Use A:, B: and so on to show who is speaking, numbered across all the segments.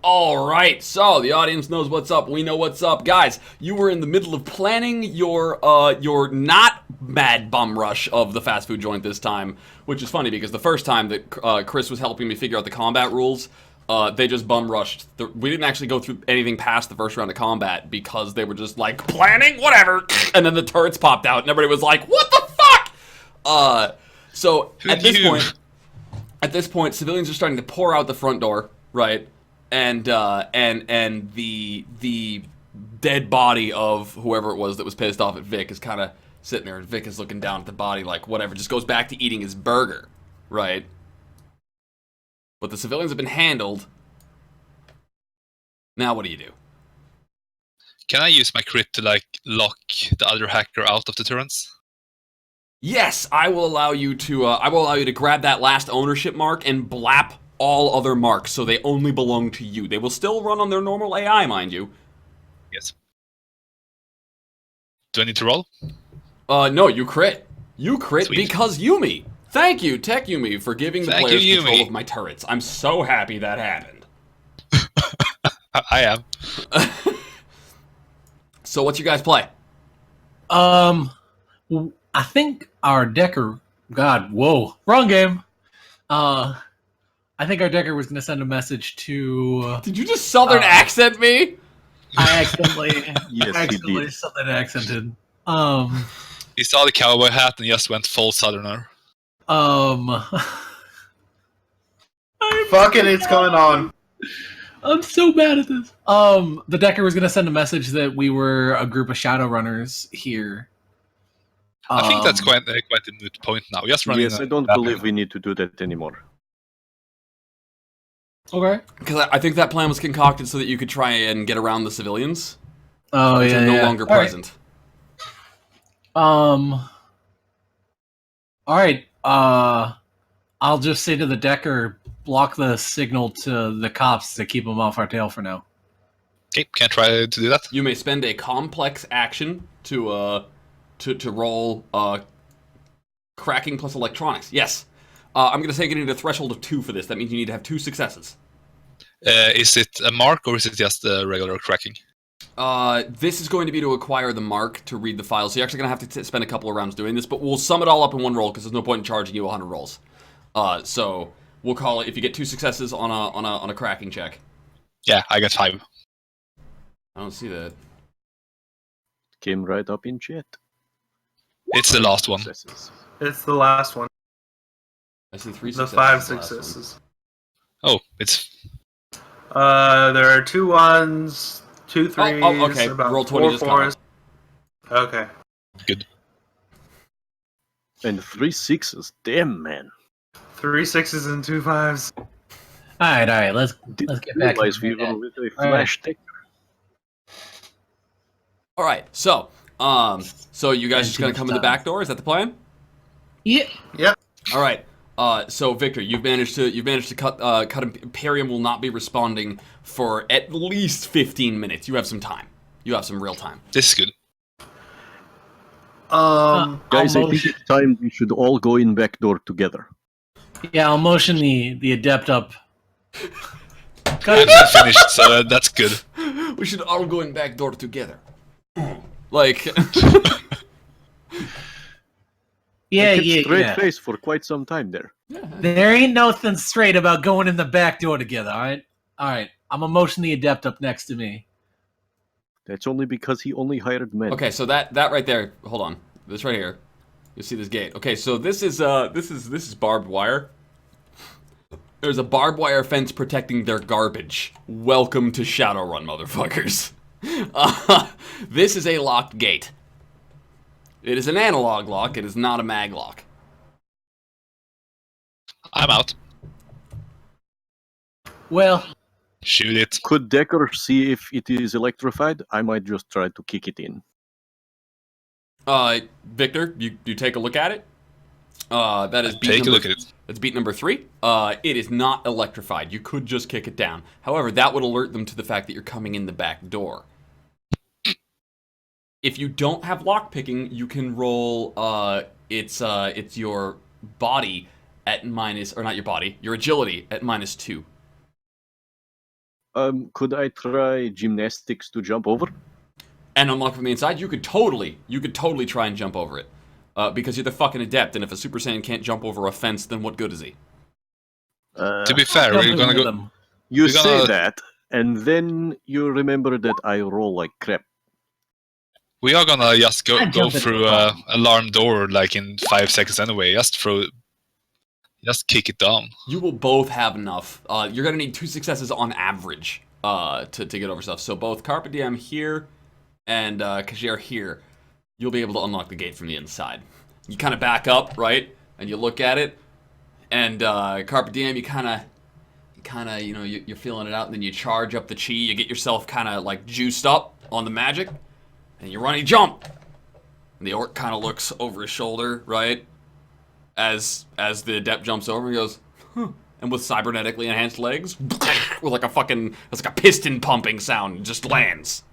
A: Alright, so the audience knows what's up, we know what's up. Guys, you were in the middle of planning your not mad bum rush of the fast food joint this time, which is funny because the first time that Chris was helping me figure out the combat rules, they just bum rushed. We didn't actually go through anything past the first round of combat because they were just like, planning? Whatever! And then the turrets popped out and everybody was like, what the fuck?! So at this point, civilians are starting to pour out the front door, right? And the dead body of whoever it was that was pissed off at Vic is kind of sitting there, and Vic is looking down at the body like, whatever, just goes back to eating his burger, right? But the civilians have been handled. Now what do you do?
B: Can I use my crit to, like, lock the other hacker out of the turrets?
A: Yes, I will allow you to grab that last ownership mark and blap all other marks, so they only belong to you. They will still run on their normal AI, mind you.
B: Yes. Do I need to roll?
A: No, you crit. You crit
B: Sweet.
A: because Yumi. Thank you, Tech Yumi, for giving the
B: Thank
A: players
B: you,
A: control
B: Yumi.
A: of my turrets. I'm so happy that happened.
B: I am.
A: So what's you guys play?
C: I think our Decker... God, whoa. Wrong game. I think our Decker was going to send a message to...
A: Did you just southern accent me?
C: I accidentally...
D: Yes, he did.
C: Southern accented.
B: He saw the cowboy hat and just went full southerner.
E: Fuck it, it's going on.
C: I'm so bad at this. The Decker was going to send a message that we were a group of Shadowrunners here.
B: I think that's quite a moot point now. Just running.
D: Yes, I don't believe we need to do that anymore.
C: Okay.
A: Because I think that plan was concocted so that you could try and get around the civilians.
C: Oh,
A: which
C: yeah,
A: are no
C: yeah.
A: longer
C: All right.
A: present.
C: All right. I'll just say to the Decker, block the signal to the cops to keep them off our tail for now.
B: Okay, can't try to do that.
A: You may spend a complex action to roll cracking plus electronics. Yes. I'm going to take it into a threshold of 2 for this. That means you need to have 2 successes.
B: Is it a mark or is it just a regular cracking?
A: This is going to be to acquire the mark to read the file, so you're actually going to have to spend a couple of rounds doing this, but we'll sum it all up in one roll because there's no point in charging you 100 rolls. So we'll call it if you get 2 successes on a cracking check.
B: Yeah, I got 5.
A: I don't see that.
D: Came right up in chat.
B: It's the last one.
D: Successes.
E: It's the last one.
A: I see 3
E: The
A: successes.
E: 5
A: is the last one.
E: successes.
B: Oh, it's...
E: There are 2 1s, 2 3s,
A: okay.
E: about
A: Roll 20
E: 4
A: just caught
E: 4s. Okay.
B: Good.
D: And 3 6s. Damn, man.
E: 3 6s and 2 5s.
C: All right. Let's get back.
D: Realize we were with a flash tech.
A: All right. So you guys just going to come in the back door? Is that the plan?
C: Yeah.
E: Yep.
A: All right. So Victor, you've managed to cut Imperium will not be responding for at least 15 minutes. You have some time. You have some real time.
B: This is good.
D: Guys, I think it's time we should all go in back door together.
C: Yeah, I'll motion the adept up.
B: I'm not finished, so that's good.
A: We should all go in back door together. Like
C: Yeah,
D: I kept straight
C: yeah.
D: face for quite some time there.
C: There ain't nothing straight about going in the back door together, all right. I'm gonna motion the adept up next to me.
D: That's only because he only hired men.
A: okay, so that right there. Hold on. This right here. You see this gate. Okay, so this is barbed wire. There's a barbed wire fence protecting their garbage. Welcome to Shadowrun, motherfuckers. This is a locked gate. It is an analog lock. It is not a mag lock.
B: I'm out.
C: Well,
B: Shoot it.
D: Could Decker see if it is electrified? I might just try to kick it in.
A: Victor, you take a look at it. That is beat
B: Take
A: number,
B: a look at it.
A: That's beat number 3. It is not electrified. You could just kick it down. However, that would alert them to the fact that you're coming in the back door. If you don't have lockpicking, you can roll. It's your body at minus, or not your body, your agility at -2.
D: Could I try gymnastics to jump over?
A: And unlock from the inside, you could totally try and jump over it. Because you're the fucking adept, and if a Super Saiyan can't jump over a fence, then what good is he?
B: To be fair, we're
C: Jumping
B: gonna
C: with
B: go.
C: them.
D: You
B: We're
D: say
B: gonna-
D: that, and then you remember that I roll like crap.
B: We are gonna just go
C: I'd jump into
B: through
C: the
B: a
C: bomb.
B: alarm door like in 5 seconds anyway. Just kick it down.
A: You will both have enough. You're gonna need 2 successes on average to get over stuff. So both Carpe Diem here and Kajir here, you'll be able to unlock the gate from the inside. You kind of back up, right? And you look at it, and Carpe Diem, you kind of, you know, you're feeling it out, and then you charge up the chi. You get yourself kind of like juiced up on the magic, and you run, you jump. And the orc kind of looks over his shoulder, right? As the adept jumps over, he goes, huh. And with cybernetically enhanced legs, with like a fucking, it's like a piston pumping sound, just lands.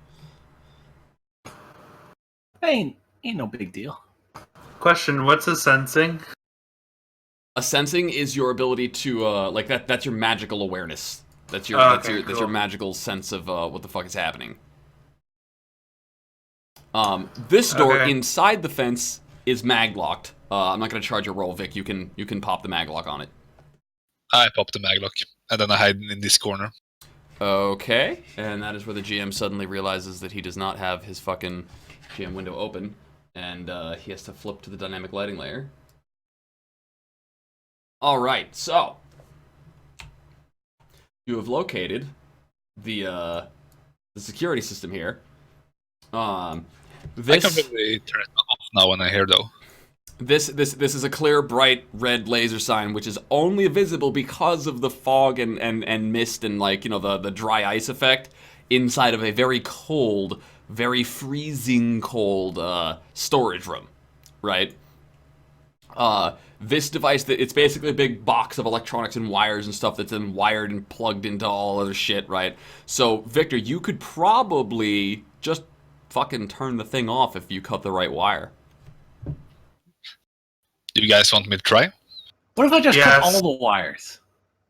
C: Ain't no big deal.
E: Question: what's a sensing?
A: A sensing is your ability to, like that's your magical awareness. That's your,
E: Oh,
A: that's
E: okay,
A: your
E: cool.
A: magical sense of what the fuck is happening. This door
E: Okay.
A: inside the fence is maglocked. I'm not gonna charge a roll, Vic. You can pop the maglock on it.
B: I pop the maglock, and then I hide in this corner.
A: Okay, and that is where the GM suddenly realizes that he does not have his fucking GM window open, and he has to flip to the dynamic lighting layer. All right, so you have located the security system here.
B: I can really turn it off now when I hear though.
A: This is a clear, bright red laser sign, which is only visible because of the fog and mist and, like, you know, the dry ice effect inside of a very cold, very freezing cold storage room, right? This device, it's basically a big box of electronics and wires and stuff that's then wired and plugged into all other shit, right? So, Victor, you could probably just fucking turn the thing off if you cut the right wire.
B: Do you guys want me to try?
C: What if I just
E: Yes.
C: cut all the wires?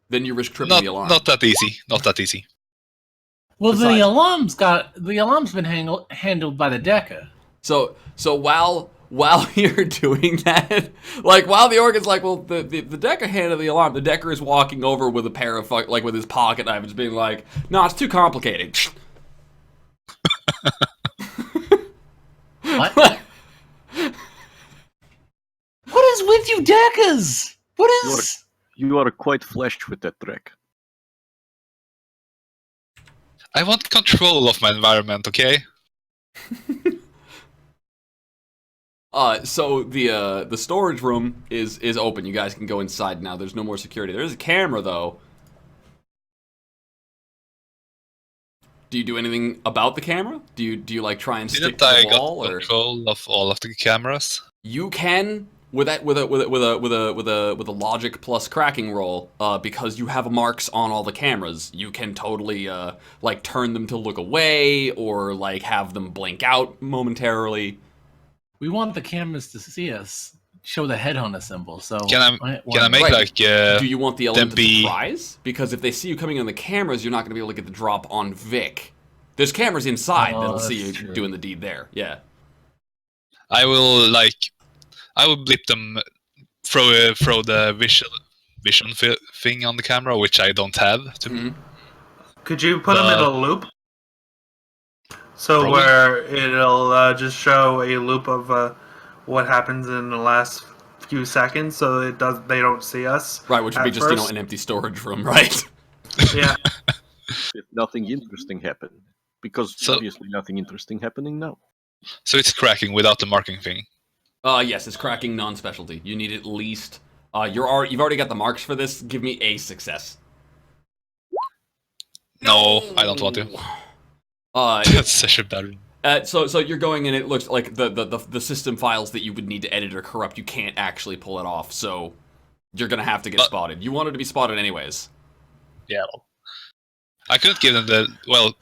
A: Then you risk tripping
B: Not,
A: the alarm.
B: not that easy. Not that easy.
C: Well,
A: Besides-
C: the alarm's been handled by the Deca.
A: So while you're doing that, like while the orc is like, well, the Decker handed the alarm. The Decker is walking over with a pair of like with his pocket knife, just being like, no, it's too complicated.
C: What? What is with you, Decas? What is?
D: You are quite flashed with that trick.
B: I want control of my environment, okay?
A: So the storage room is open. You guys can go inside now. There's no more security. There is a camera though. Do you do anything about the camera? Do you like try and stick
B: Didn't
A: to
B: I
A: the
B: got
A: wall, or
B: control of all of the cameras?
A: you can with a logic plus cracking roll, because you have marks on all the cameras. You can totally like turn them to look away or like have them blink out momentarily.
C: We want the cameras to see us. Show the headhunter symbol. So
B: Can I make
A: Right.
B: like
A: Do you want the element of
B: be-
A: surprise? Because if they see you coming on the cameras, you're not going to be able to get the drop on Vic. There's cameras inside
C: Oh,
A: that'll see you
C: that's true.
A: doing the deed there. Yeah.
B: I will blip them, throw the vision thing on the camera, which I don't have.
A: Mhm.
E: Could you put them in a loop? So
B: Probably.
E: where it'll just show a loop of what happens in the last few seconds, so they don't see us.
A: Right, which would be
E: At
A: just
E: first-
A: an empty storage room, right?
E: Yeah.
D: If nothing interesting happened. Because
B: So-
D: obviously nothing interesting happening now.
B: So it's cracking without the marking thing.
A: Yes, it's cracking non-specialty. You need at least you've already got the marks for this. Give me a success.
B: No, I don't want to. That's such a bad.
A: So you're going and it looks like the system files that you would need to edit or corrupt. You can't actually pull it off, so you're gonna have to get
B: But-
A: spotted. You wanted to be spotted anyways.
B: Yeah. I couldn't give them the. Well,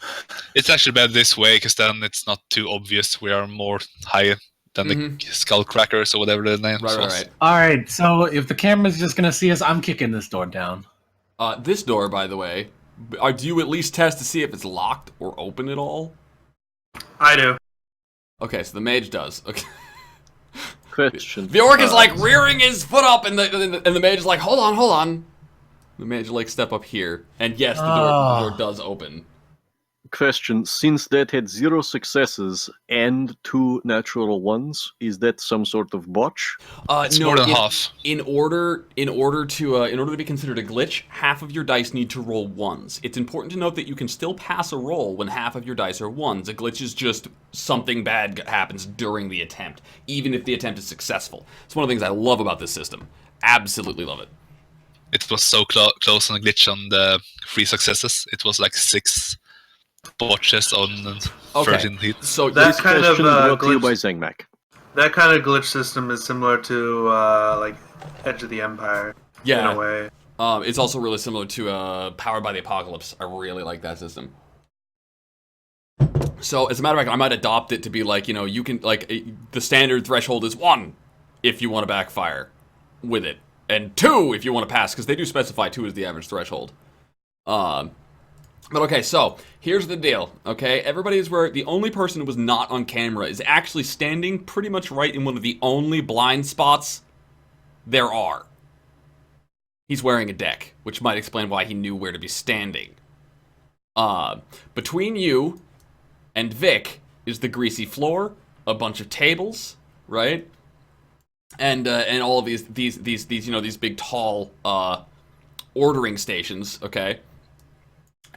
B: it's actually better this way because then it's not too obvious. We are more higher than the skull crackers or whatever the name was.
A: Right.
C: All right. So if the camera's just gonna see us, I'm kicking this door down.
A: This door, by the way, do you at least test to see if it's locked or open at all?
E: I do.
A: Okay, so the mage does. Okay.
D: Question.
A: The orc is like rearing his foot up, and the mage is like, hold on. The mage like step up here, and yes, the door does open.
D: Question. Since that had 0 successes and 2 natural ones, is that some sort of botch?
B: It's more than half.
A: In order to be considered a glitch, half of your dice need to roll ones. It's important to note that you can still pass a roll when half of your dice are ones. A glitch is just something bad happens during the attempt, even if the attempt is successful. It's one of the things I love about this system. Absolutely love it.
B: It was so close on a glitch on the 3 successes. It was like 6 botches on 13 hits.
A: So
E: That kind of
D: Question brought to you by
E: glitch,
D: Zangmak.
E: that kind of glitch system is similar to like Edge of the Empire.
A: Yeah.
E: In a way.
A: It's also really similar to Powered by the Apocalypse. I really like that system. So, as a matter of fact, I might adopt it to be like, you know, you can, like, the standard threshold is 1 if you want to backfire with it, and 2 if you want to pass, because they do specify 2 as the average threshold. But okay, so, here's the deal, okay? Everybody is where the only person who was not on camera is actually standing pretty much right in one of the only blind spots there are. He's wearing a deck, which might explain why he knew where to be standing. Between you and Vic is the greasy floor, a bunch of tables, right? And all of these you know, these big tall ordering stations, okay?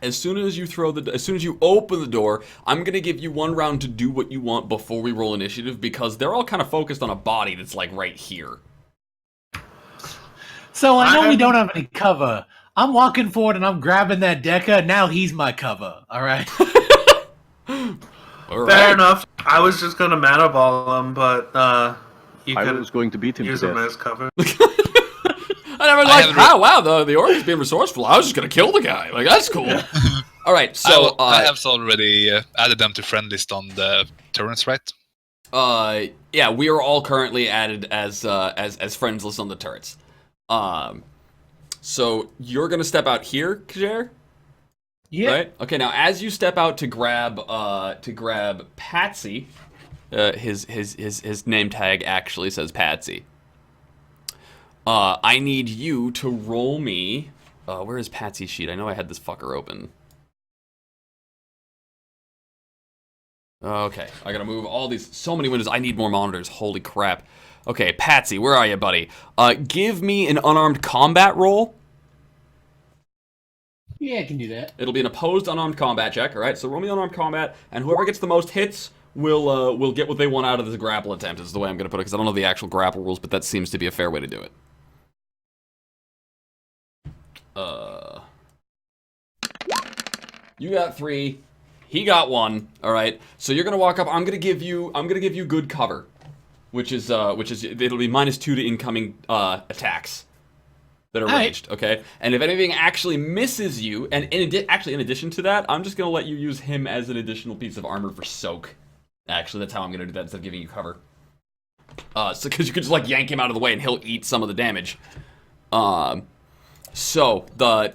A: As soon as you open the door, I'm gonna give you 1 round to do what you want before we roll initiative, because they're all kind of focused on a body that's like right here.
C: So I know we don't have any cover. I'm walking forward and I'm grabbing that Deca. Now he's my cover. All right.
A: All
E: Fair
A: right.
E: enough. I was just gonna mana ball him, but you
D: I
E: could
D: was going to beat him to
E: use him
D: death.
E: as cover.
A: I never like, wow, the orc is being resourceful. I was just gonna kill the guy. Like, that's cool. All right, so
B: I have already added them to friend list on the turrets, right?
A: Yeah, we are all currently added as friends list on the turrets. So you're gonna step out here, Kajer?
C: Yeah.
A: Right? Okay, now as you step out to grab Patsy, his name tag actually says Patsy. I need you to roll me. Where is Patsy's sheet? I know I had this fucker open. Okay, I gotta move all these. So many windows. I need more monitors. Holy crap. Okay, Patsy, where are you, buddy? Give me an unarmed combat roll.
C: Yeah, I can do that.
A: It'll be an opposed unarmed combat check. All right, so roll me unarmed combat, and whoever gets the most hits will get what they want out of this grapple attempt. Is the way I'm gonna put it, because I don't know the actual grapple rules, but that seems to be a fair way to do it. You got 3. He got 1. All right. So you're gonna walk up. I'm gonna give you good cover, which is it'll be -2 to incoming attacks that are ranged. Okay. And if anything actually misses you, and in addition to that, I'm just gonna let you use him as an additional piece of armor for soak. Actually, that's how I'm gonna do that instead of giving you cover. So because you could just like yank him out of the way and he'll eat some of the damage. So the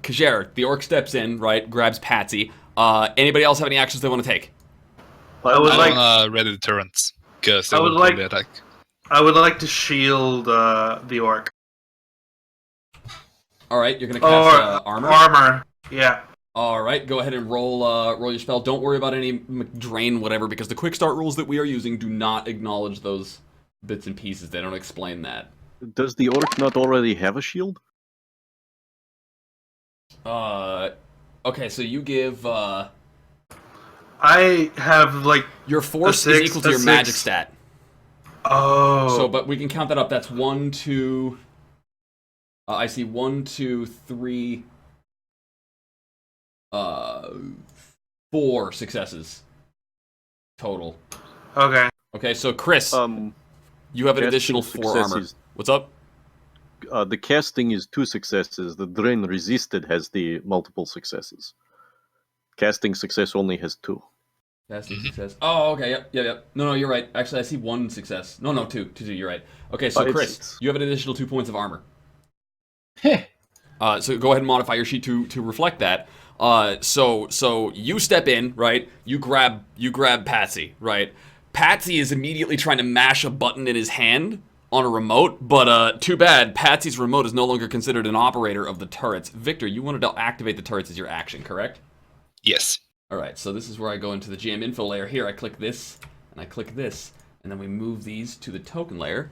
A: Kajer, the orc steps in, right, grabs Patsy. Anybody else have any actions they want to take?
E: I would like.
B: I ready the turrets because they
E: I would
B: will
E: like-
B: probably attack.
E: I would like to shield the orc.
A: All right, you're gonna cast armor.
E: Armor. Yeah.
A: All right, go ahead and roll your spell. Don't worry about any drain, whatever, because the quick start rules that we are using do not acknowledge those bits and pieces. They don't explain that.
D: Does the orc not already have a shield?
A: Okay, so you give
E: I have like.
A: your force
E: A
A: is
E: 6,
A: equal to
E: a
A: your magic
E: 6.
A: stat.
E: Oh.
A: So, but we can count that up. That's 1, 2. I see 1, 2, 3. 4 successes total.
E: Okay.
A: Okay, so Chris, you have an
D: casting
A: additional 4 armor.
D: successes.
A: What's up?
D: The casting is 2 successes. The drain resisted has the multiple successes. Casting success only has 2.
A: Casting success. Oh, okay, yep. No, you're right. Actually, I see 1 success. No, 2. 2, you're right. Okay, so Chris,
D: It's-
A: you have an additional 2 points of armor.
C: Heh.
A: So go ahead and modify your sheet to reflect that. So you step in, right? You grab Patsy, right? Patsy is immediately trying to mash a button in his hand on a remote, but too bad, Patsy's remote is no longer considered an operator of the turrets. Victor, you wanted to activate the turrets as your action, correct?
B: Yes.
A: Alright, so this is where I go into the GM info layer. Here, I click this, and I click this, and then we move these to the token layer.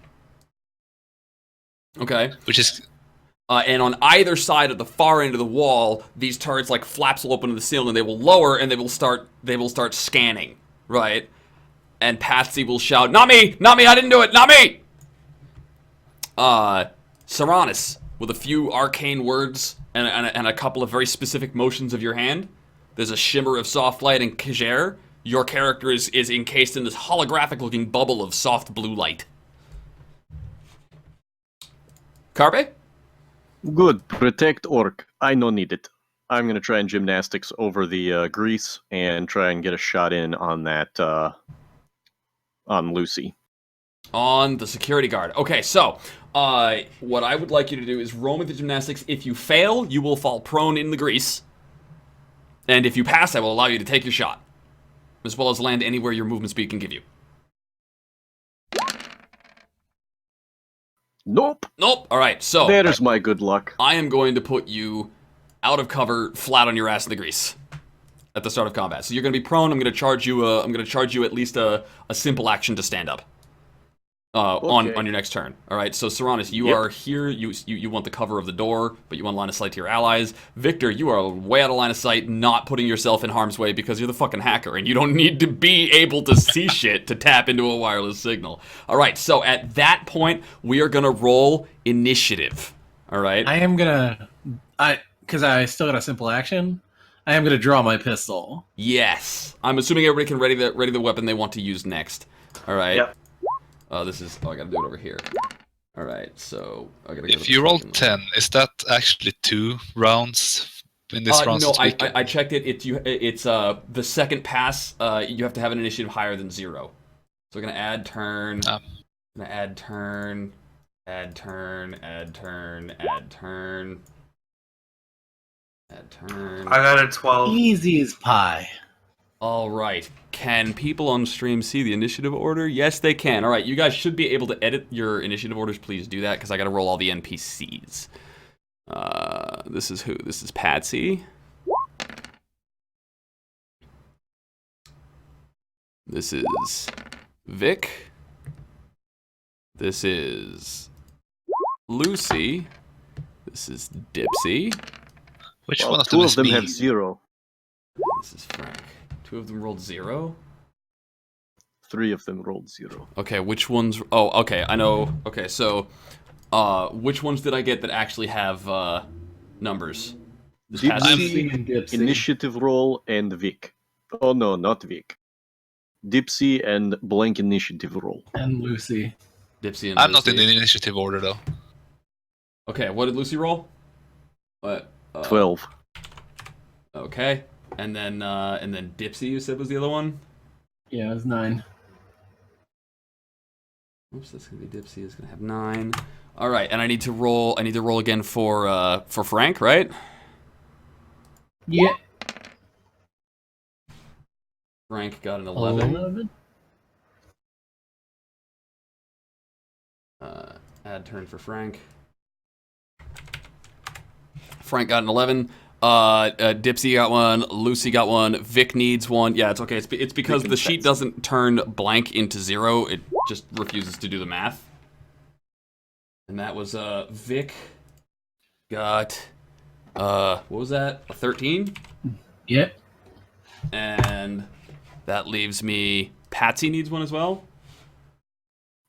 A: Okay.
B: Which is...
A: And on either side of the far end of the wall, these turrets like flaps will open to the ceiling, and they will lower, and they will start scanning, right? And Patsy will shout, "Not me! Not me! I didn't do it! Not me!" Saranis, with a few arcane words and a couple of very specific motions of your hand, there's a shimmer of soft light, and Kajer, your character is encased in this holographic-looking bubble of soft blue light. Carpe?
D: Good. Protect Orc. I no need it. I'm gonna try and gymnastics over the grease and try and get a shot in on that on Lucy.
A: On the security guard. Okay, so what I would like you to do is roll with the gymnastics. If you fail, you will fall prone in the grease. And if you pass, I will allow you to take your shot, as well as land anywhere your movement speed can give you.
D: Nope.
A: Nope. All right, so
D: There's my good luck.
A: I am going to put you out of cover, flat on your ass in the grease at the start of combat. So you're going to be prone. I'm going to charge you. I'm going to charge you at least a simple action to stand up. On your next turn. All right. So Saranis, you are here. You want the cover of the door, but you want line of sight to your allies. Victor, you are way out of line of sight, not putting yourself in harm's way because you're the fucking hacker, and you don't need to be able to see shit to tap into a wireless signal. All right. So at that point, we are gonna roll initiative. All right.
C: Because I still got a simple action. I am gonna draw my pistol.
A: Yes. I'm assuming everybody can ready the weapon they want to use next. All right.
E: Yep.
A: I gotta do it over here. All right, so I gotta.
B: If you roll 10, is that actually 2 rounds in this round?
A: No, I checked it. It's the second pass. You have to have an initiative higher than 0. So we're gonna add turn. Gonna add turn. Add turn. Add turn. Add turn. Add turn.
E: I got a 12.
C: Easy as pie.
A: All right. Can people on stream see the initiative order? Yes, they can. All right, you guys should be able to edit your initiative orders. Please do that, because I got to roll all the NPCs. This is who? This is Patsy. This is Vic. This is Lucy. This is Dipsy.
B: Which
D: Well,
B: one of
D: two
B: them
D: of
B: is
D: them
B: me?
D: have 0.
A: This is Frank. 2 of them rolled 0.
D: 3 of them rolled 0.
A: Okay, which ones? Oh, okay, I know. Okay, so, which ones did I get that actually have numbers?
D: Dipsy, initiative roll, and Vic. Oh no, not Vic. Dipsy and blank initiative roll.
C: And Lucy.
A: Dipsy and
B: I'm
A: Lucy.
B: not in the initiative order though.
A: Okay, what did Lucy roll? What?
D: 12.
A: Okay, and then Dipsy, you said was the other one.
C: Yeah, it was 9.
A: Oops, that's gonna be Dipsy. Is gonna have 9. All right, and I need to roll. I need to roll again for Frank, right?
C: Yeah.
A: Frank got an 11.
C: 11.
A: Add turn for Frank. Frank got an 11. Dipsy got 1. Lucy got 1. Vic needs 1. Yeah, it's okay. It's because the sheet doesn't turn blank into 0. It just refuses to do the math. And that was Vic got what was that? A 13?
C: Yep.
A: And that leaves me. Patsy needs 1 as well.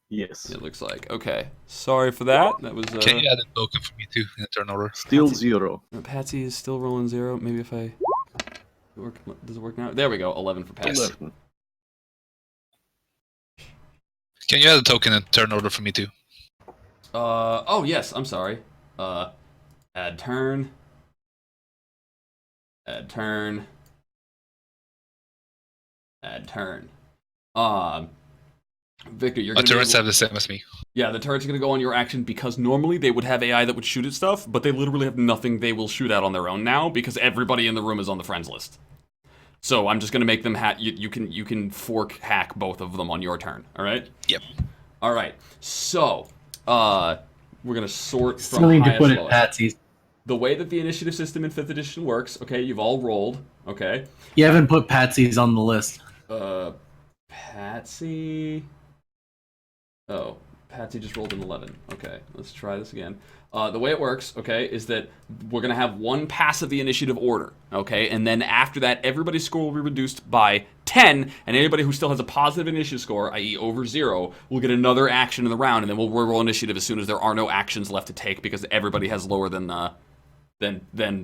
D: Yes.
A: It looks like. Okay. Sorry for that. That was.
B: Can you add a token for me too in the turn order?
D: Still 0.
A: Patsy is still rolling 0. Maybe if I. Does it work now? There we go. 11 for Patsy.
D: 11.
B: Can you add a token in turn order for me too?
A: Oh yes. I'm sorry. Add turn. Add turn. Add turn. Victor, you're
B: My
A: going to
B: turrets have the same as me.
A: Yeah, the turret's going to go on your action because normally they would have AI that would shoot at stuff, but they literally have nothing they will shoot at on their own now because everybody in the room is on the friends list. So I'm just going to make them you can fork hack both of them on your turn, all right?
B: Yep.
A: All right. So, we're going to sort from
C: Still need to
A: highest
C: put
A: to
C: it
A: lowest.
C: Patsy's.
A: The way that the initiative system in 5th edition works, okay, you've all rolled, okay?
C: You haven't put Patsy's on the list.
A: Patsy... Oh, Patsy just rolled an 11. Okay, let's try this again. The way it works, okay, is that we're going to have one pass of the initiative order, okay? And then after that, everybody's score will be reduced by 10, and anybody who still has a positive initiative score, i.e. over 0, will get another action in the round, and then we'll roll initiative as soon as there are no actions left to take because everybody has lower than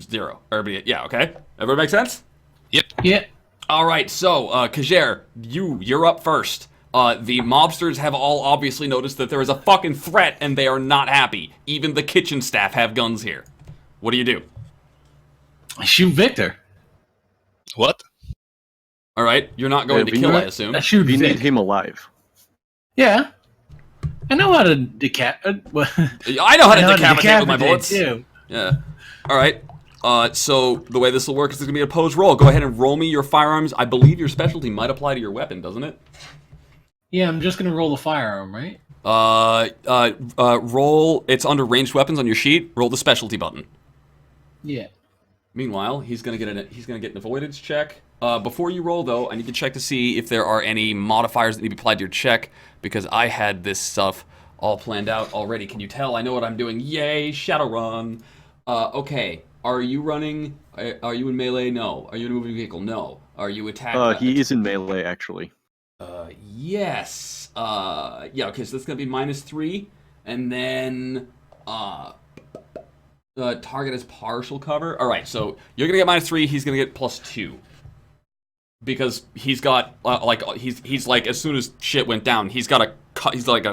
A: 0. Everybody, yeah, okay? Everybody make sense?
B: Yep.
C: Yeah.
A: All right, so, Kajer, you're up first. The mobsters have all obviously noticed that there is a fucking threat and they are not happy. Even the kitchen staff have guns here. What do?
C: I shoot Victor.
B: What?
A: All right, you're not going to kill, I assume.
C: I shoot
D: We
C: Vic.
D: need him alive.
C: Yeah. I know how to
A: I know how to decapitate with my bullets.
C: Too.
A: Yeah. All right. So the way this will work is there's gonna be a opposed roll. Go ahead and roll me your firearms. I believe your specialty might apply to your weapon, doesn't it?
C: Yeah, I'm just gonna roll the firearm, right?
A: Roll. It's under ranged weapons on your sheet. Roll the specialty button.
C: Yeah.
A: Meanwhile, he's gonna get an avoidance check. Before you roll, though, I need to check to see if there are any modifiers that need to be applied to your check because I had this stuff all planned out already. Can you tell? I know what I'm doing. Yay, Shadowrun. Okay. Are you running? Are you in melee? No. Are you in a moving vehicle? No. Are you attacked?
D: He is in melee, actually.
A: Yes. Yeah, okay, so that's gonna be -3, and then the target has partial cover. Alright, so you're gonna get -3, he's gonna get +2. Because he's got he's like, as soon as shit went down, he's got a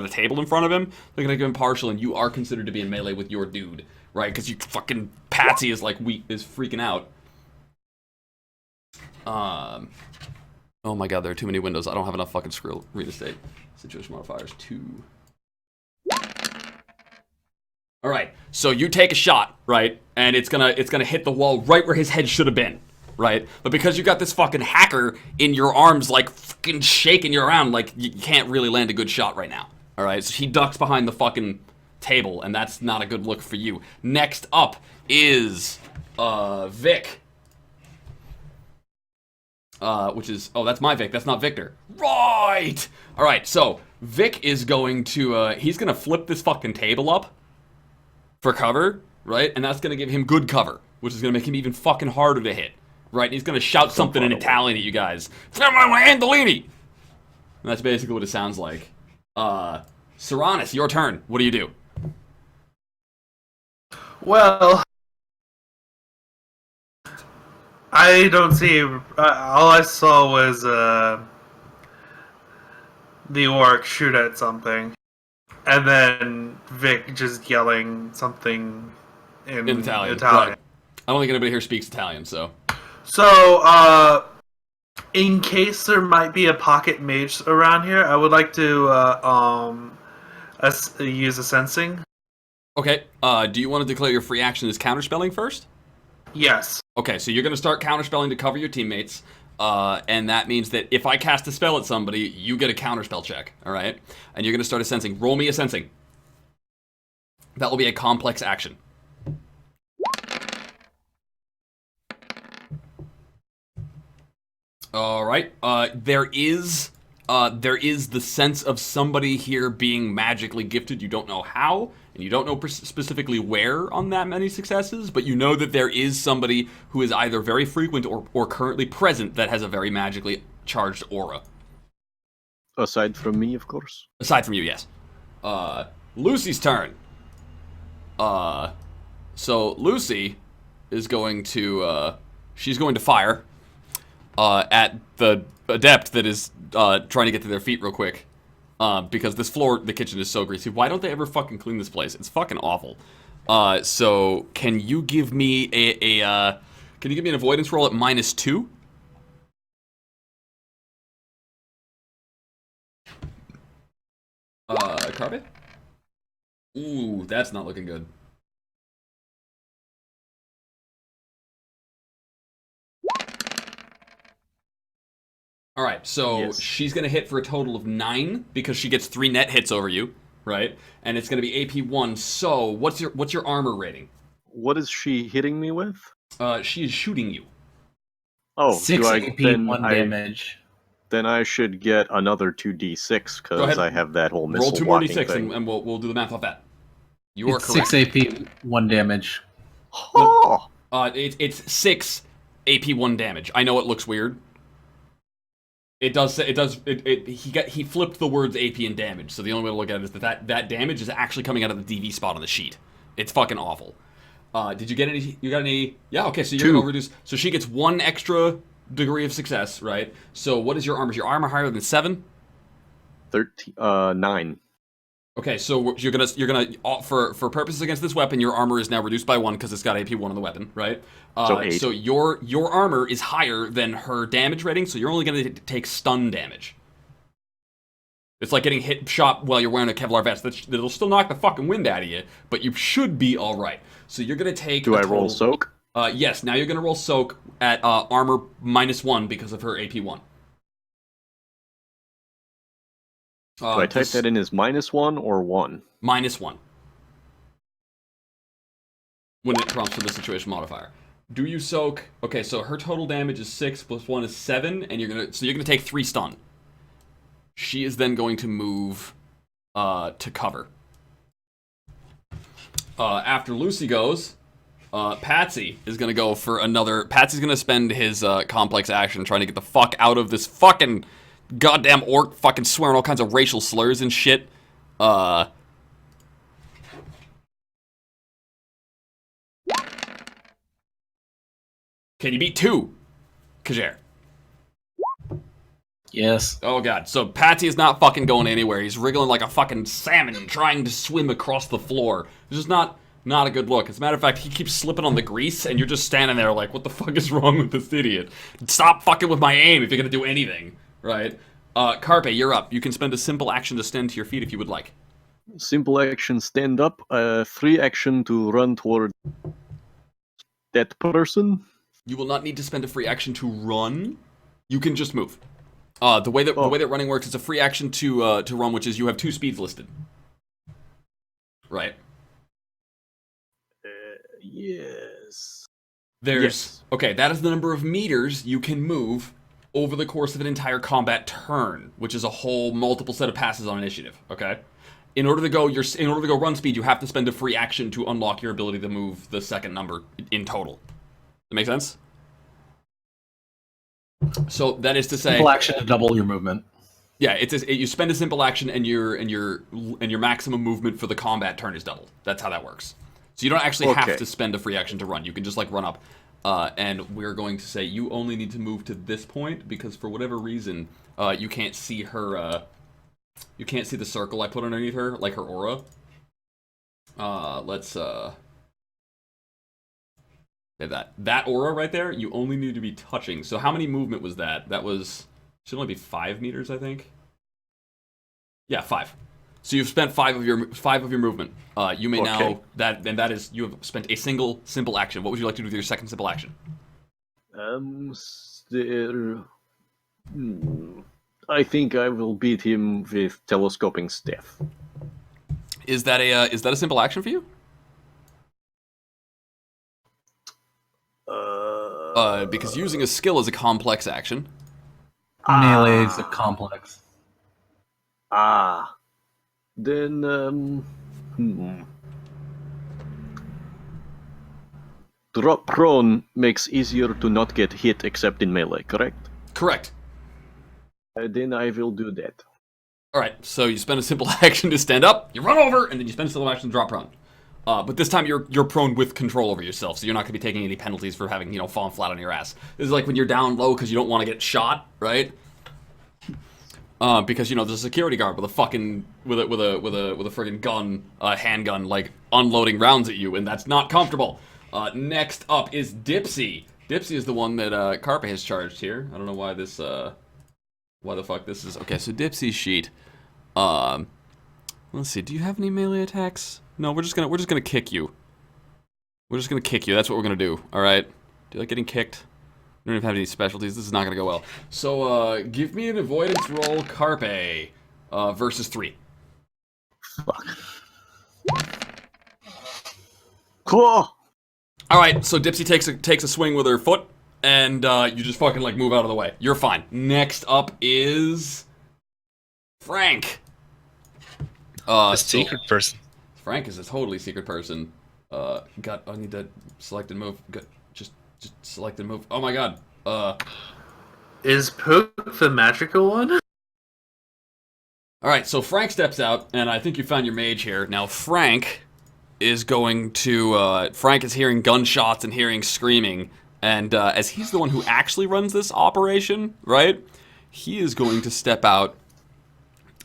A: table in front of him. They're gonna give him partial, and you are considered to be in melee with your dude, right? Because you fucking Patsy is freaking out. Oh my god, there are too many windows. I don't have enough fucking scroll real estate. Situation modifiers 2. All right, so you take a shot, right? And it's gonna hit the wall right where his head should have been, right? But because you got this fucking hacker in your arms, like fucking shaking you around, like you can't really land a good shot right now. All right, so he ducks behind the fucking table, and that's not a good look for you. Next up is Vic. Which is, oh, that's my Vic, that's not Victor. Right! Alright, so, Vic is going to, he's gonna flip this fucking table up for cover, right? And that's gonna give him good cover, which is gonna make him even fucking harder to hit, right? And he's gonna shout something in Italian at you guys. Andolini! And that's basically what it sounds like. Serranus, your turn. What do?
E: Well, I don't see. All I saw was the orc shoot at something, and then Vic just yelling something in
A: Italian. Right. I don't think anybody here speaks Italian, so.
E: So, in case there might be a pocket mage around here, I would like to use a sensing.
A: Okay. Do you want to declare your free action as counterspelling first?
E: Yes.
A: Okay, so you're going to start counterspelling to cover your teammates, and that means that if I cast a spell at somebody, you get a counterspell check, all right? And you're going to start a sensing. Roll me a sensing. That will be a complex action. All right. There is the sense of somebody here being magically gifted. You don't know how, and you don't know specifically where on that many successes, but you know that there is somebody who is either very frequent or currently present that has a very magically charged aura.
D: Aside from me, of course.
A: Aside from you, yes. Lucy's turn. So Lucy is going to, she's going to fire at the adept that is trying to get to their feet real quick. Because this floor, the kitchen is so greasy. Why don't they ever fucking clean this place? It's fucking awful. So can you give me can you give me an avoidance roll at -2? Carpet? Ooh, that's not looking good. Alright, so
D: Yes.
A: she's gonna hit for a total of 9 because she gets 3 net hits over you, right? And it's gonna be AP 1. So what's your armor rating?
D: What is she hitting me with?
A: She is shooting you.
D: Oh,
C: 6 AP, 1 damage.
D: Then I should get another 2d6
A: Go ahead.
D: because I have that whole missile
A: Roll 2 more
D: blocking
A: d6
D: thing.
A: and we'll do the math off that. You are
C: It's
A: correct.
C: 6 AP, 1 damage.
D: Oh!
A: It's 6 AP 1 damage. I know it looks weird. It does. He flipped the words AP and damage. So the only way to look at it is that damage is actually coming out of the DV spot on the sheet. It's fucking awful. Did you get any? You got any? Yeah. Okay. So you're
D: 2.
A: gonna reduce. So she gets 1 extra degree of success, right? So what is your armor? Is your armor higher than 7?
D: 9.
A: Okay. So you're gonna for purposes against this weapon, your armor is now reduced by 1 because it's got AP 1 on the weapon, right?
D: So 8.
A: So your armor is higher than her damage rating, so you're only gonna take stun damage. It's like getting shot while you're wearing a Kevlar vest. That'll still knock the fucking wind out of you, but you should be all right. So you're gonna take.
D: Do I roll soak?
A: Yes. Now you're gonna roll soak at armor -1 because of her AP 1.
D: Do I type that in as -1 or 1?
A: -1. When it prompts for the situation modifier. Do you soak? Okay, so her total damage is 6 plus 1 is 7, and you're gonna take 3 stun. She is then going to move to cover. After Lucy goes, Patsy is gonna go for another. Patsy's gonna spend his complex action trying to get the fuck out of this fucking goddamn orc, fucking swearing all kinds of racial slurs and shit. Can you beat 2, Kajir?
C: Yes.
A: Oh god, so Patsy is not fucking going anywhere. He's wriggling like a fucking salmon trying to swim across the floor. It's just not a good look. As a matter of fact, he keeps slipping on the grease, and you're just standing there like, what the fuck is wrong with this idiot? Stop fucking with my aim if you're gonna do anything, right? Carpe, you're up. You can spend a simple action to stand to your feet if you would like.
D: Simple action, stand up. Free action to run toward that person.
A: You will not need to spend a free action to run. You can just move. The way that running works, it's a free action to run, which is you have 2 speeds listed. Right.
D: Yes.
A: Okay, that is the number of meters you can move over the course of an entire combat turn, which is a whole multiple set of passes on initiative. Okay. In order to go run speed, you have to spend a free action to unlock your ability to move the second number in total. That make sense? So that is to say,
C: Simple action to double your movement.
A: yeah, you spend a simple action and your maximum movement for the combat turn is doubled. That's how that works. So you don't actually have to spend a free action to run. You can just like run up. And we're going to say you only need to move to this point because for whatever reason, you can't see her. You can't see the circle I put underneath her, like her aura. Let's that aura right there. You only need to be touching. So how many movement was that? That should only be 5 meters, I think. Yeah, 5. So you've spent 5 of your movement. You may now that is you have spent a single simple action. What would you like to do with your second simple action?
D: I think I will beat him with telescoping staff.
A: Is that a simple action for you? Because using a skill is a complex action.
C: Melee is a complex.
D: Then, drop prone makes easier to not get hit except in melee, correct?
A: Correct.
D: Then I will do that.
A: Alright, so you spend a simple action to stand up, you run over, and then you spend a simple action to drop prone. But this time you're prone with control over yourself, so you're not going to be taking any penalties for having, fallen flat on your ass. This is like when you're down low because you don't want to get shot, right? Because there's a security guard with a fucking with a friggin' gun, handgun, like unloading rounds at you, and that's not comfortable. Next up is Dipsy. Dipsy is the one that Carpe has charged here. I don't know why the fuck this is. Okay, so Dipsy's sheet. Let's see. Do you have any melee attacks? No, we're just gonna kick you. We're just gonna kick you. That's what we're gonna do. All right. Do you like getting kicked? We don't even have any specialties. This is not gonna go well. So, give me an avoidance roll, Carpe, versus 3.
D: Fuck. Cool.
A: All right. So Dipsy takes a swing with her foot, and you just fucking like move out of the way. You're fine. Next up is Frank.
B: A secret person.
A: Frank is a totally secret person. I need to select and move. Good. Just select and move. Oh my god.
E: Is Pook the magical one?
A: Alright, so Frank steps out, and I think you found your mage here. Now Frank is going to, Frank is hearing gunshots and hearing screaming, and as he's the one who actually runs this operation, right? He is going to step out,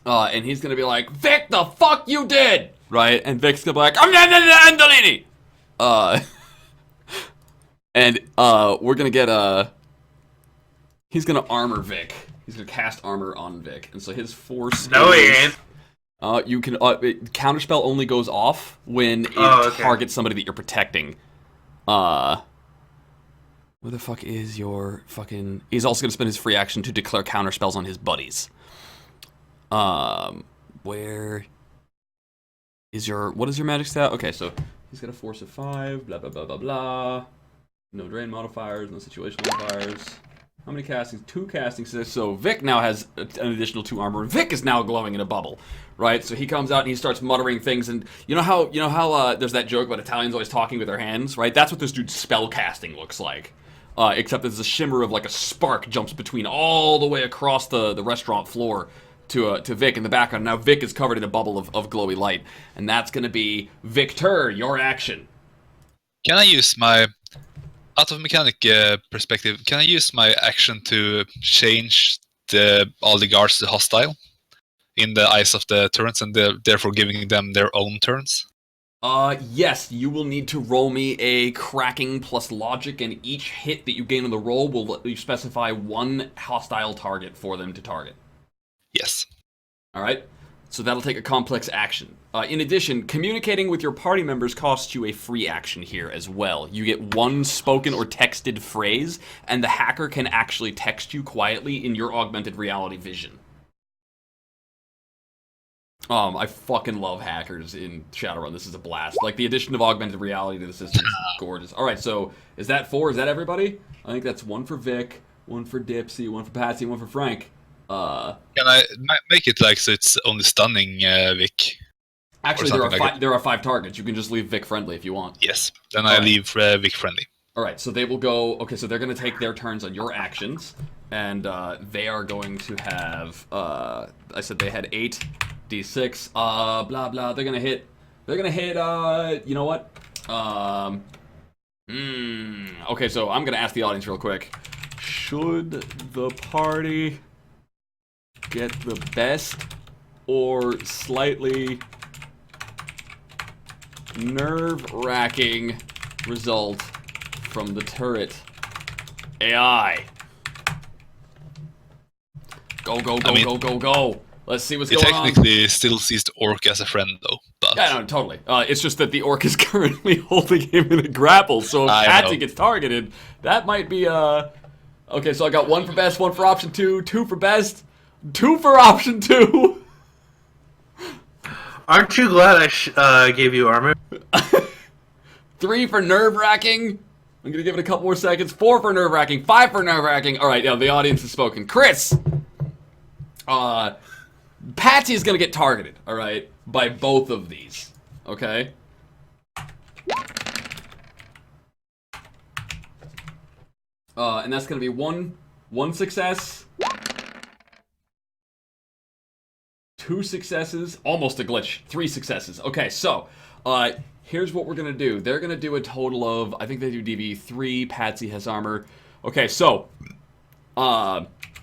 A: and he's gonna be like, Vic, the fuck you did! Right? And Vic's gonna be like, Andolini! And we're gonna get he's gonna armor Vic. He's gonna cast armor on Vic, and so his force.
E: No, he ain't.
A: You can counterspell only goes off when it targets somebody that you're protecting. Where the fuck is your fucking? He's also gonna spend his free action to declare counterspells on his buddies. Where is your? What is your magic stat? Okay, so he's got a force of 5. Blah blah blah blah blah. No drain modifiers, no situational modifiers. How many castings? 2 castings. So Vic now has an additional 2 armor. Vic is now glowing in a bubble, right? So he comes out and he starts muttering things. And you know how there's that joke about Italians always talking with their hands, right? That's what this dude's spell casting looks like. Except there's a shimmer of like a spark jumps between all the way across the restaurant floor to Vic in the background. Now Vic is covered in a bubble of glowy light, and that's going to be Victor. Your action.
B: Can I use my, out of mechanic perspective, can I use my action to change all the guards to hostile in the eyes of the turrets, and therefore giving them their own turns?
A: Yes, you will need to roll me a cracking plus logic, and each hit that you gain on the roll will let you specify 1 hostile target for them to target.
B: Yes.
A: Alright, so that'll take a complex action. In addition, communicating with your party members costs you a free action here as well. You get 1 spoken or texted phrase, and the hacker can actually text you quietly in your augmented reality vision. I fucking love hackers in Shadowrun. This is a blast. Like, the addition of augmented reality to the system is gorgeous. Alright, so is that 4? Is that everybody? I think that's 1 for Vic, 1 for Dipsy, 1 for Patsy, 1 for Frank.
B: Can I make it like so it's only stunning Vic?
A: Actually, there are 5 targets. You can just leave Vic friendly if you want.
B: Yes, then I leave Vic friendly.
A: Alright, so they will go... Okay, so they're going to take their turns on your actions, and they are going to have... I said they had 8d6, blah, blah. They're going to hit... you know what? Okay, so I'm going to ask the audience real quick. Should the party get the best or slightly nerve-wracking result from the turret AI? Go, go, go, go, go, go. Let's see what's going on.
B: It technically still sees the orc as a friend, though. But...
A: Yeah, no, totally. It's just that the orc is currently holding him in a grapple, so if Patsy gets targeted, that might be, Okay, so I got 1 for best, 1 for option 2, 2 for best, 2 for option 2.
E: Aren't you glad I gave you armor?
A: 3 for nerve-wracking. I'm gonna give it a couple more seconds. 4 for nerve-wracking, 5 for nerve-wracking. Alright, yeah, the audience has spoken. Chris! Patsy is gonna get targeted, alright, by both of these. Okay? And that's gonna be one success, 2 successes, almost a glitch, 3 successes. Okay, so, here's what we're gonna do. They're gonna do a total of, I think they do DV3, Patsy has armor. Okay, so,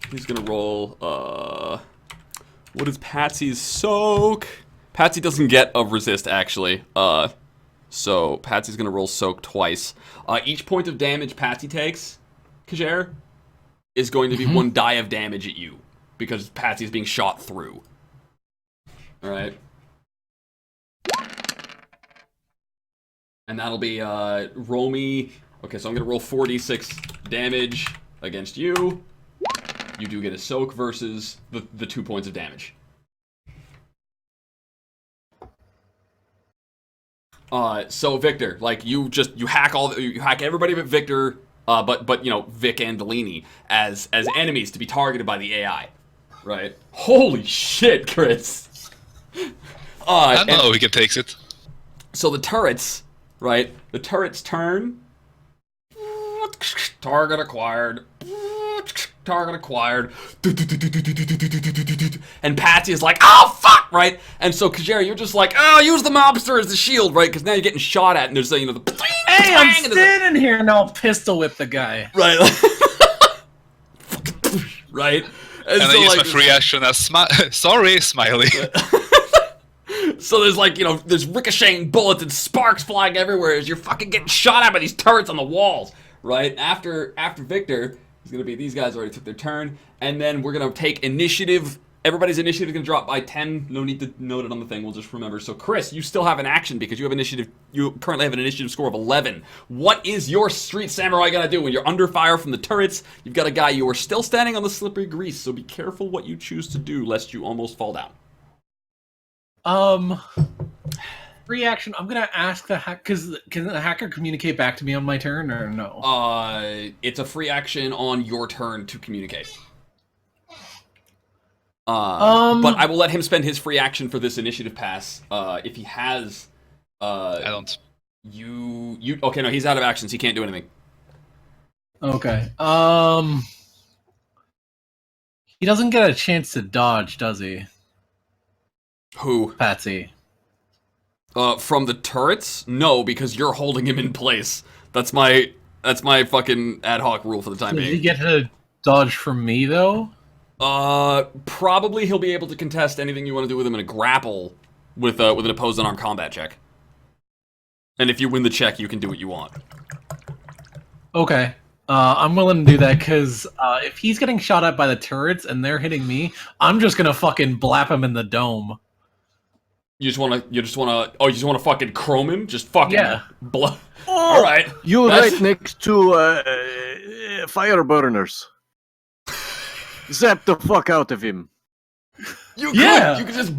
A: he's gonna roll, what is Patsy's soak? Patsy doesn't get a resist, actually. So, Patsy's gonna roll soak twice. Each point of damage Patsy takes, Kajer, is going to be 1 die of damage at you, because Patsy's being shot through. Alright? And that'll be, roll me... Okay, so I'm gonna roll 4d6 damage against you. You do get a soak versus the 2 points of damage. So Victor, like, you hack everybody but Victor, but you know, Vic and Delaney as enemies to be targeted by the AI. Right? Holy shit, Chris!
B: I don't know who can take it.
A: So the turrets, right? The turrets turn. Target acquired. Target acquired. And Patsy is like, oh, fuck, right? And so, Kajeri, you're just like, oh, use the mobster as the shield, right? Because now you're getting shot at, and there's, you know, the...
C: Hey, I'm standing here, and I'll pistol whip the guy.
A: Right. Right?
B: And
A: so,
B: I use
A: like,
B: my free action as sorry, smiley.
A: So there's like, you know, there's ricocheting bullets and sparks flying everywhere as you're fucking getting shot at by these turrets on the walls, right? After Victor, it's gonna be, these guys already took their turn, and then we're gonna take initiative. Everybody's initiative is gonna drop by 10. No need to note it on the thing, we'll just remember. So Chris, you still have an action because you have initiative, you currently have an initiative score of 11. What is your street samurai gonna do when you're under fire from the turrets? You've got a guy, you are still standing on the slippery grease, so be careful what you choose to do lest you almost fall down.
C: Free action. I'm gonna ask the hack, because can the hacker communicate back to me on my turn or no?
A: It's a free action on your turn to communicate. But I will let him spend his free action for this initiative pass. If he has,
B: I don't.
A: You okay? No, he's out of actions. He can't do anything.
C: Okay. He doesn't get a chance to dodge, does he?
A: Who?
C: Patsy.
A: From the turrets? No, because you're holding him in place. That's my fucking ad hoc rule for the time being.
C: Does he get to dodge from me though?
A: Probably he'll be able to contest anything you want to do with him in a grapple with an opposed unarmed combat check. And if you win the check, you can do what you want.
C: Okay. I'm willing to do that because if he's getting shot at by the turrets and they're hitting me, I'm just gonna fucking blap him in the dome.
A: You just wanna fucking chrome him? Just fucking
C: yeah.
A: All right.
D: You're right next to fire burners. Zap the fuck out of him.
A: You
C: Yeah.
A: You could just.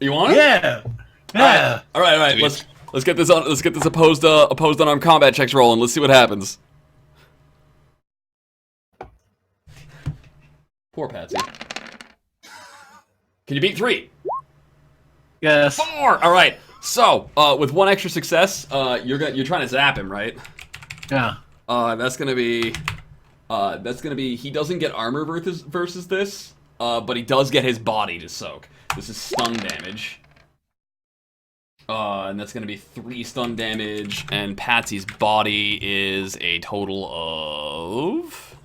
A: You want it?
C: Yeah. Yeah.
A: All right. Let's get this on. Let's get this opposed unarmed combat checks rolling. Let's see what happens. Poor Patsy. Can you beat 3?
C: Yes.
A: 4. All right. So, with 1 extra success, you're trying to zap him, right?
C: Yeah.
A: That's gonna be. He doesn't get armor versus this, but he does get his body to soak. This is stun damage. And that's gonna be 3 stun damage, and Patsy's body is a total of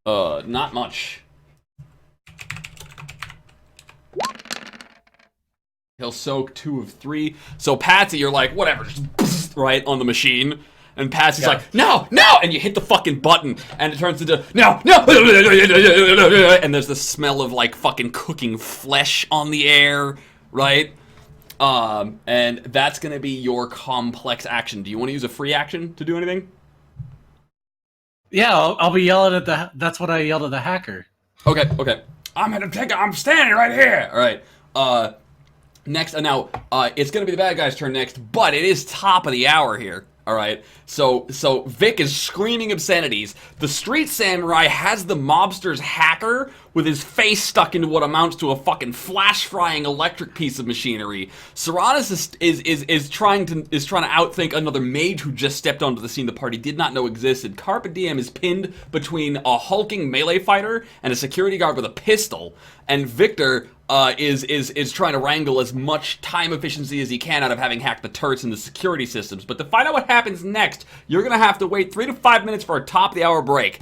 A: not much. He'll soak 2 of 3. So Patsy, you're like, whatever, just right on the machine. And Patsy's like, no! And you hit the fucking button, and it turns into, no! And there's the smell of, like, fucking cooking flesh on the air, right? And that's gonna be your complex action. Do you want to use a free action to do anything?
C: Yeah, I'll be yelling at the. That's what I yelled at the hacker.
A: Okay. I'm standing right here. All right. Next, now, it's gonna be the bad guy's turn next, but it is top of the hour here. All right, so Vic is screaming obscenities. The street samurai has the mobster's hacker with his face stuck into what amounts to a fucking flash-frying electric piece of machinery. Serranus is trying to outthink another mage who just stepped onto the scene the party did not know existed. Carpe Diem is pinned between a hulking melee fighter and a security guard with a pistol, and Victor is trying to wrangle as much time efficiency as he can out of having hacked the turrets and the security systems. But to find out what happens next, you're gonna have to wait 3 to 5 minutes for a top of the hour break.